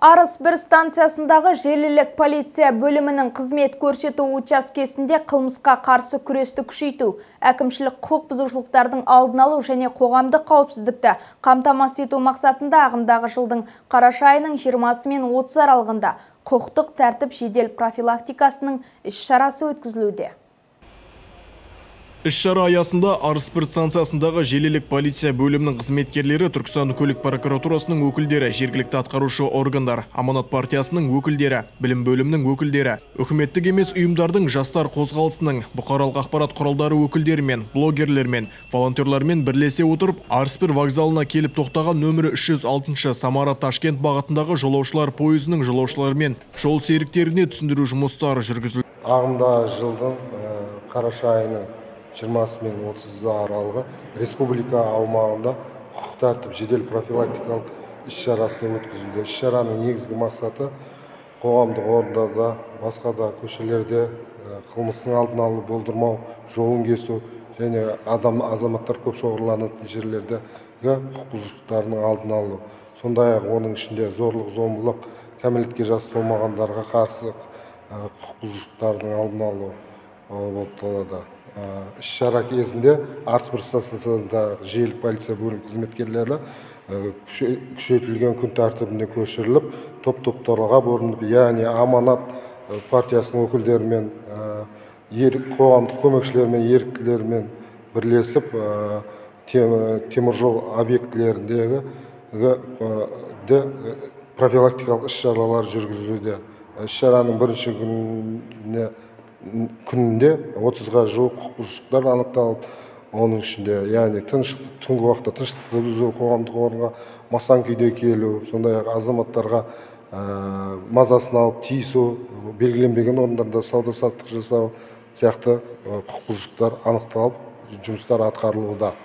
Арыс бір станциясындағы желілік полиция бөлімінің қызмет көрсету учаскесінде қылмысқа қарсы күресті күшейту, әкімшілік құқық бұзушылықтардың алдын алу және қоғамдық қауіпсіздікті қамтамасыз ету мақсатында ағымдағы жылдың қараша айының 20 мен 30 аралығында құқықтық тәртіп жедел профилактикасының іс-шарасы өткізілуде. Іс-шара аясында Арыс бір станциясындағы желілік полиция бөлімінің қызметкерлері, Түркістан көлік прокуратурасының өкілдері, жергілікті атқарушы органдар, Аманат партиясының өкілдері, білім бөлімінің өкілдері, үкіметтік емес ұйымдардың, жастар қозғалысының, бұқаралық ақпарат құралдары өкілдерімен, блогерлермен, волонтерлармен бірлесе отырып, Арыс бір вокзалына келіп тоқтаған нөмірі 306 Самара-Ташкент бағытындағы жолаушылар пойызының жолаушылармен жол серіктеріне түсіндіру жұмыстары жүргізілді. Ағымдағы жылдың қараша айының 20 мен 30 аралығы республика аумағында құқық тәртіп жедел профилактикалық іс-шарасы өткізілді. Іс-шараның негізгі мақсаты қоғамдық орындарда, басқа да көшелерде қылмыстың алдын алу, болдырмау, жолын кесу және азаматтар көп шоғырланатын жерлерде құқық бұзушылықтарының алдын алу. Сондай-ақ оның ішінде зорлық, зомбылық, кәмелетке жасы толмағандарға қарсы құқық бұзушылықтардың алдын алу болып табылады. Іс-шара кезінде Арыс бір станциясындағы желілік полиция бөлім қызметкерлері күшейтілген күн тәртібіне көшіріліп, топ-топтарға бөлініп, яғни Аманат партиясының өкілдерімен, қоғамдық көмекшілермен, еріктілермен бірлесіп, теміржол объектілеріндегі профилактикалық іс-шаралар жүргізілуде. Іс-шараның бірінші күнінде 30-ға жуық құқық бұзушылықтар анықталып, оның ішінде, яғни түнгі уақытта тыныштықты бұзу, қоғамдық орынға масаң күйде келу, сондай-ақ азаматтарға мазасын алып тиісу, белгіленбеген орындарда сауда-саттық жасау сияқты құқық бұзушылықтар анықталып, жұмыстар атқарылуда.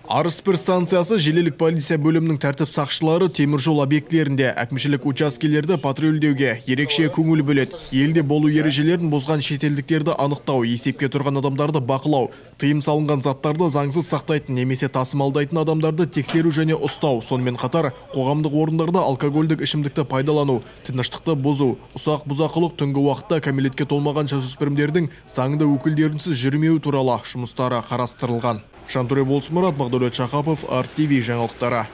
Арыс бір станциясы желілік полиция бөлімінің тәртіп сақшылары теміржол объектілерінде әкімшілік учаскелерді патрульдеуге ерекше көңіл бөледі. Елде болу ережелерін бұзған шетелдіктерді анықтау, есепке тұрған адамдарды бақылау, тыйым салынған заттарды заңсыз сақтайтын немесе тасымалдайтын адамдарды тексеру және ұстау, сонымен қатар қоғамдық орындарда алкогольдік ішімдікті пайдалану, тыныштықты бұзу, ұсақ бұзақылық, түнгі уақытта кәмелетке толмаған жасөспірімдердің заңды өкілдерінсіз жүрмеу туралы жұмыстары қарастырылған. Жантөре Болсмұрат, Бақдәулет Шақапов, РТВ жаңалықтары.